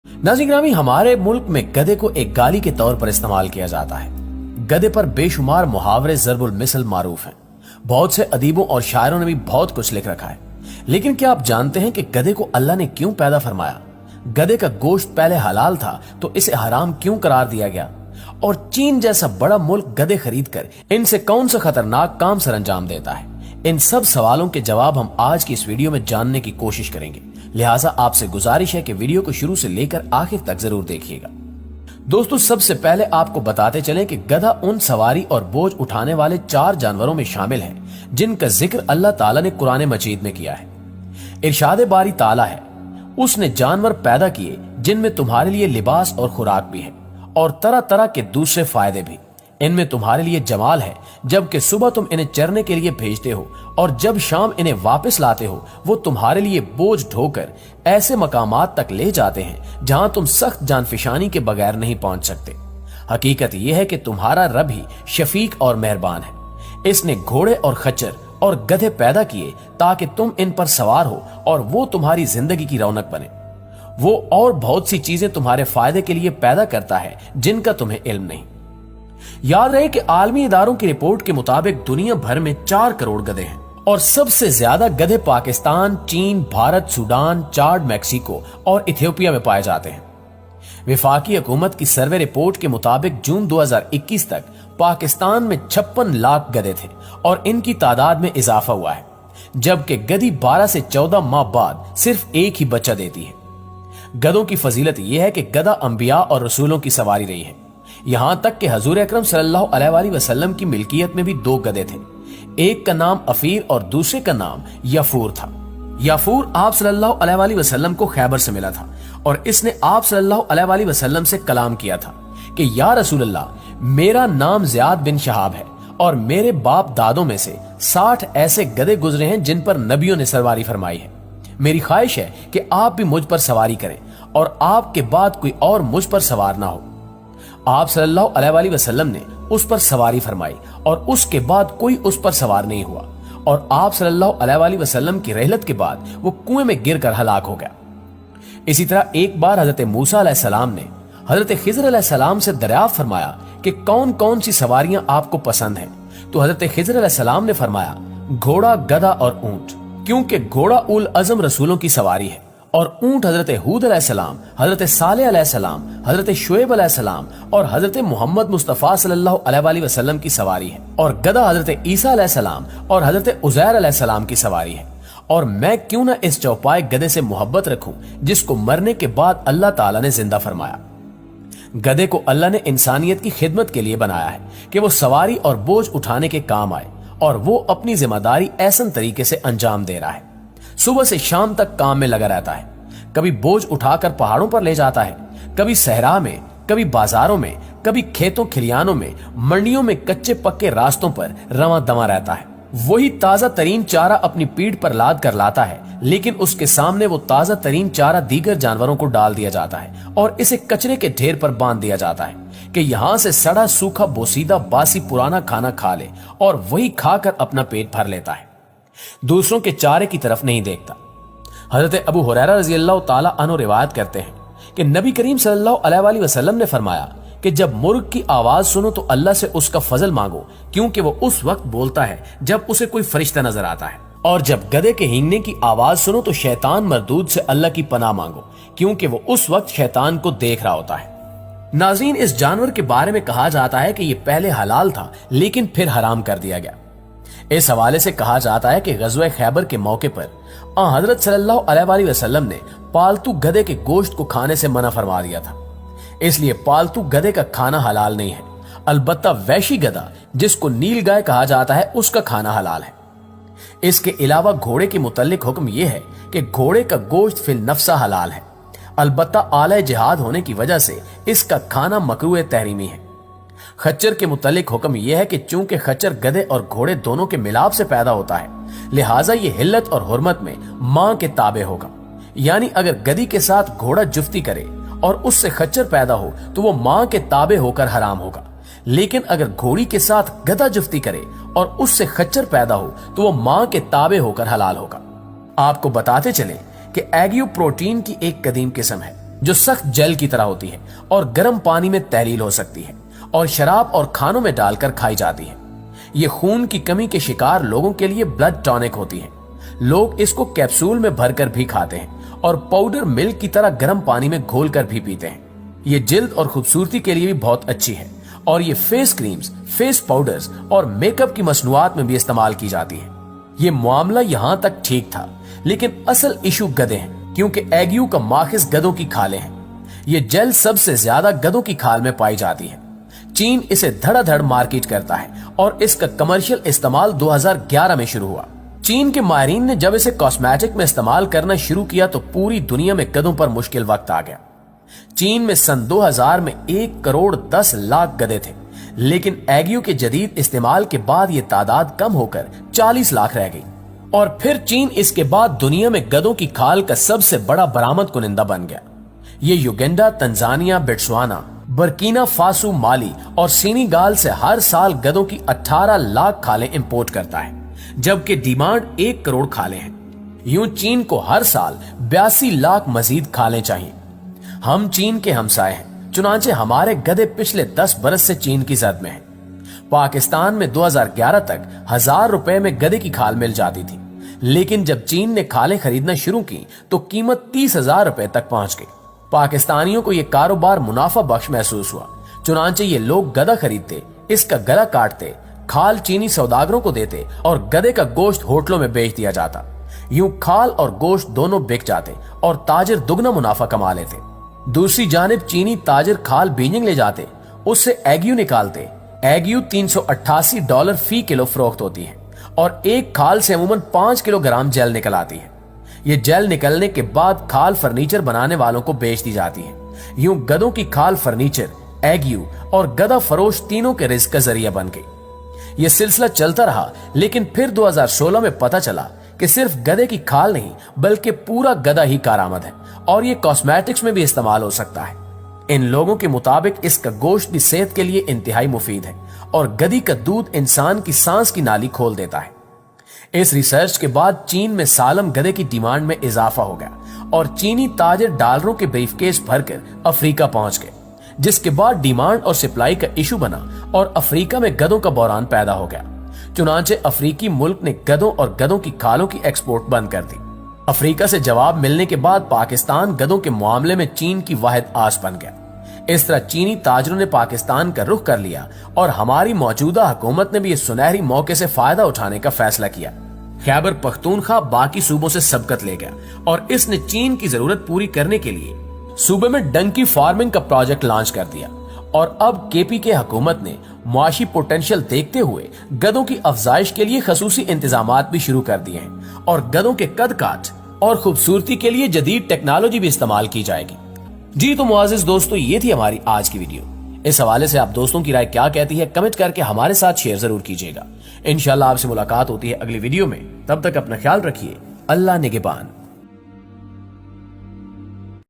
नाज़रीन ग्रामी, हमारे मुल्क में गधे को एक गाली के तौर पर इस्तेमाल किया जाता है। गधे पर बेशुमार मुहावरे ज़रबुल मिसल मारूफ हैं। बहुत से अदीबों और शायरों ने भी बहुत कुछ लिख रखा है। लेकिन क्या आप जानते हैं कि गधे को अल्लाह ने क्यों पैदा फरमाया? गधे का गोश्त पहले हलाल था तो इसे हराम क्यों करार दिया गया? और चीन जैसा बड़ा मुल्क गधे खरीद कर इनसे कौन सा खतरनाक काम सरअंजाम देता है? इन सब सवालों के जवाब हम आज की इस वीडियो में जानने की कोशिश करेंगे। लिहाजा आपसे गुजारिश है कि वीडियो को शुरू से लेकर आखिर तक जरूर देखिएगा। दोस्तों, सबसे पहले आपको बताते चलें कि गधा उन सवारी और बोझ उठाने वाले 4 जानवरों में शामिल है जिनका जिक्र अल्लाह ताला ने कुरान मजीद में किया है। इरशाद बारी ताला है, उसने जानवर पैदा किए जिनमें तुम्हारे लिए लिबास और खुराक भी है और तरह तरह के दूसरे फायदे भी। इनमें तुम्हारे लिए जमाल है, जबकि सुबह तुम इन्हें चरने के लिए भेजते हो और जब शाम इन्हें वापस लाते हो वो तुम्हारे लिए बोझ ढोकर ऐसे मकामात तक ले जाते हैं जहां तुम सख्त जानफिशानी के बगैर नहीं पहुंच सकते। हकीकत यह है कि तुम्हारा रब ही शफीक और मेहरबान है। इसने घोड़े और खच्चर और गधे पैदा किए ताकि तुम इन पर सवार हो और वो तुम्हारी जिंदगी की रौनक बने। वो और बहुत सी चीजें तुम्हारे फायदे के लिए पैदा करता है जिनका तुम्हें इल्म नहीं। याद रहे कि आलमी इदारों की रिपोर्ट के मुताबिक दुनिया भर में 4 करोड़ गधे हैं और सबसे ज्यादा गधे पाकिस्तान, चीन, भारत, सूडान, चाड, मैक्सिको और इथियोपिया में पाए जाते हैं। विफाकी हुकूमत की सर्वे रिपोर्ट के मुताबिक जून 2021 तक पाकिस्तान में 56 लाख गधे थे और इनकी तादाद में इजाफा हुआ है, जबकि गधी 12 से 14 माह बाद सिर्फ एक ही बच्चा देती है। गधों की फजीलत यह है कि गधा अंबिया और रसूलों की सवारी रही है। यहां तक कि हजूर अकरम सल्लल्लाहु अलैहि वसल्लम की मिल्कियत में भी 2 गधे थे। एक का नाम अफीर और दूसरे का नाम यफूर था। यफूर आप सल्लल्लाहु अलैहि वसल्लम को खैबर से मिला था और इसने आप सल्लल्लाहु अलैहि वसल्लम से कलाम किया था कि या रसूलल्लाह, मेरा नाम ज़ियाद बिन शहाब है और मेरे बाप दादों में से 60 ऐसे गधे गुजरे हैं जिन पर नबियों ने सवारी फरमाई है। मेरी ख्वाहिश है कि आप भी मुझ पर सवारी करें और आपके बाद कोई और मुझ पर सवार ना हो। आप सल्लल्लाहु अलैहि वसल्लम ने उस पर सवारी फरमाई और उसके बाद कोई उस पर सवार नहीं हुआ और आप सल्लल्लाहु अलैहि वसल्लम की रहलत के बाद वो कुएं में गिरकर हलाक हो गया। इसी तरह एक बार हजरत मूसा अलैहिस्सलाम ने हजरत खिज़र अलैहिस्सलाम से दरियाफ्त फरमाया कि कौन कौन सी सवारियां आपको पसंद हैं, तो हजरत खिज़र अलैहिस्सलाम ने फरमाया घोड़ा, गधा और ऊंट, क्योंकि घोड़ा उल अज़म रसूलों की सवारी है और ऊंट हजरत हूद अलैहिस्सलाम, हजरत सालेह अलैहिस्सलाम, हजरत शुएब अलैहिस्सलाम और हजरत मोहम्मद मुस्तफ़ा सल्लल्लाहु अलैहि वसल्लम की सवारी है और गधा हजरत ईसा अलैहिस्सलाम और हजरत उज़ैर अलैहिस्सलाम की सवारी है। और मैं क्यों ना इस चौपाए गधे से मोहब्बत रखूं जिसको मरने के बाद अल्लाह ताला ने जिंदा फरमाया। गधे को अल्लाह ने इंसानियत की खिदमत के लिए बनाया है कि वो सवारी और बोझ उठाने के काम आए और वो अपनी जिम्मेदारी ऐसन तरीके से अंजाम दे रहा है। सुबह से शाम तक काम में लगा रहता है। कभी बोझ उठाकर पहाड़ों पर ले जाता है, कभी सहरा में, कभी बाजारों में, कभी खेतों खलियानों में, मंडियों में कच्चे पक्के रास्तों पर रवां दवा रहता है। वही ताजा तरीन चारा अपनी पीठ पर लाद कर लाता है, लेकिन उसके सामने वो ताजा तरीन चारा दीगर जानवरों को डाल दिया जाता है और इसे कचरे के ढेर पर बांध दिया जाता है कि यहाँ से सड़ा सूखा बोसीदा बासी पुराना खाना खा ले और वही खाकर अपना पेट भर लेता है, दूसरों के चारे की तरफ नहीं देखता। हजरत अबू हुरैरा रज़ी अल्लाह ताला अन्हु रिवायत करते हैं कि नबी करीम सल्लल्लाहु अलैहि वसल्लम ने फरमाया कि जब मुर्ग की आवाज सुनो तो अल्लाह से उसका फजल मांगो, क्योंकि वो उस वक्त बोलता है जब उसे कोई फरिश्ता नजर आता है। और जब गधे के हींगने की आवाज सुनो तो शैतान मरदूद से अल्लाह की पनाह मांगो, क्योंकि वो उस वक्त शैतान को देख रहा होता है। नाज़रीन, इस जानवर के बारे में कहा जाता है कि ये पहले हलाल था लेकिन फिर हराम कर दिया गया। इस हवाले से कहा जाता है कि ग़ज़वा खैबर के मौके पर हजरत सल्लल्लाहु अलैहि वसल्लम ने पालतू गधे के गोश्त को खाने से मना फरमा दिया था, इसलिए पालतू गधे का खाना हलाल नहीं है। अलबत्ता वैशी गधा जिसको नील गाय कहा जाता है उसका खाना हलाल है। इसके अलावा घोड़े के मुतल्लिक हुक्म यह है कि घोड़े का गोश्त फिल नफ्सा हलाल है, अलबत्ता आला जिहाद होने की वजह से इसका खाना मकरूह तहरीमी है। खच्चर के मुतल्लिक हुक्म यह है कि चूंकि खच्चर गधे और घोड़े दोनों के मिलाप से पैदा होता है, लिहाजा ये हिल्लत और हुर्मत में मां के ताबे होगा। यानी अगर गधी के साथ घोड़ा जुफ्ती करे और उससे खच्चर पैदा हो तो वो मां के ताबे होकर हराम होगा, लेकिन अगर घोड़ी के साथ गधा जुफ्ती करे और उससे खच्चर पैदा हो तो वो मां के ताबे होकर हलाल होगा। आपको बताते चले कि एगियो प्रोटीन की एक कदीम किस्म है जो सख्त जेल की तरह होती है और गर्म पानी में तहलील हो सकती है और शराब और खानों में डालकर खाई जाती है। ये खून की कमी के शिकार लोगों के लिए ब्लड टॉनिक होती है। लोग इसको कैप्सूल में भरकर भी खाते हैं और पाउडर मिल्क की तरह गर्म पानी में घोलकर भी पीते हैं। ये जिल्द और खूबसूरती के लिए भी बहुत अच्छी है और ये फेस क्रीम्स, फेस पाउडर्स और मेकअप की मसनूआत में भी इस्तेमाल की जाती है। ये मामला यहाँ तक ठीक था, लेकिन असल इशू गधे हैं, क्योंकि एग्यू का माखिज गधों की खालें हैं। ये जेल सबसे ज्यादा गधों की खाल में पाई जाती है। चीन इसे धड़ाधड़ मार्केट करता है और इसका कमर्शियल इस्तेमाल 2011 में शुरू हुआ। चीन के माहिरीन ने जब इसे कॉस्मेटिक में इस्तेमाल करना शुरू किया तो पूरी दुनिया में गधों पर मुश्किल वक्त आ गया। चीन में सन 2000 में 1,10,00,000 गधे थे, लेकिन एग्यू के जदीद इस्तेमाल के बाद ये तादाद कम होकर 40 लाख रह गई और फिर चीन इसके बाद दुनिया में गधों की खाल का सबसे बड़ा बरामद कुनिंदा बन गया। ये Uganda, Tanzania, Botswana, Burkina Faso, Mali और सेनेगाल से हर साल गधों की 18 लाख खालें इंपोर्ट करता है, जबकि डिमांड 1 करोड़ खालें हैं। यूं चीन को हर साल 82 लाख मजीद खालें चाहिए। हम चीन के हमसाए हैं, चुनांचे हमारे गधे पिछले 10 बरस से चीन की जद में हैं। पाकिस्तान में 2011 तक 1000 रुपए में गधे की खाल मिल जाती थी, लेकिन जब चीन ने खालें खरीदना शुरू की तो कीमत 30,000 रुपए तक पहुंच गई। पाकिस्तानियों को यह कारोबार मुनाफा बख्श महसूस हुआ, चुनांचे ये लोग गधा खरीदते, इसका गला काटते, खाल चीनी सौदागरों को देते और गधे का गोश्त होटलों में बेच दिया जाता। यूं खाल और गोश्त दोनों बिक जाते और ताजिर दुगना मुनाफा कमा लेते। दूसरी जानिब चीनी ताजिर खाल बीजिंग ले जाते, उससे एग्यू निकालते। एग्यू $388 फी किलो फरोख्त होती है और एक खाल से अमूमन 5 किलोग्राम जेल निकल आती है। ये जेल निकलने के बाद खाल फर्नीचर बनाने वालों को बेच दी जाती है। यूं गधों की खाल फर्नीचर, एग्यू और गधा फरोश तीनों के रिस्क का जरिया बन गई। यह सिलसिला चलता रहा, लेकिन फिर 2016 में पता चला कि सिर्फ गधे की खाल नहीं बल्कि पूरा गधा ही कारआमद है और ये कॉस्मेटिक्स में भी इस्तेमाल हो सकता है। इन लोगों के मुताबिक इसका गोश्त भी सेहत के लिए इंतहाई मुफीद है और गधी का दूध इंसान की सांस की नाली खोल देता है। इस रिसर्च के बाद चीन में सालम गधे की डिमांड में इजाफा हो गया और चीनी ताजिर डॉलरों के ब्रीफकेस भरकर अफ्रीका पहुंच गए, जिसके बाद डिमांड और सप्लाई का इशू बना और अफ्रीका में गधों का बहरान पैदा हो गया। चुनांचे अफ्रीकी मुल्क ने गधों और गधों की खालों की एक्सपोर्ट बंद कर दी। अफ्रीका से जवाब मिलने के बाद पाकिस्तान गधों के मामले में चीन की वाहिद आस बन गया। इस तरह चीनी ताजरों ने पाकिस्तान का रुख कर लिया और हमारी मौजूदा हुकूमत ने भी इस सुनहरी मौके से फायदा उठाने का फैसला किया। खैबर पख्तूनख्वा बाकी सूबों से सबकत ले गया और इसने चीन की जरूरत पूरी करने के लिए सूबे में डंकी फार्मिंग का प्रोजेक्ट लॉन्च कर दिया और अब केपी के हुकूमत ने मुआशी पोटेंशियल देखते हुए गधों की अफजाइश के लिए खसूसी इंतजामात भी शुरू कर दिए हैं और गधों के कद काट और खूबसूरती के लिए जदीद टेक्नोलॉजी भी इस्तेमाल की जाएगी। जी तो मुआजिज दोस्तों, ये थी हमारी आज की वीडियो। इस हवाले से आप दोस्तों की राय क्या कहती है कमेंट करके हमारे साथ शेयर जरूर कीजिएगा। इंशाल्लाह आपसे मुलाकात होती है अगली वीडियो में। तब तक अपना ख्याल रखिए। अल्लाह निगहबान।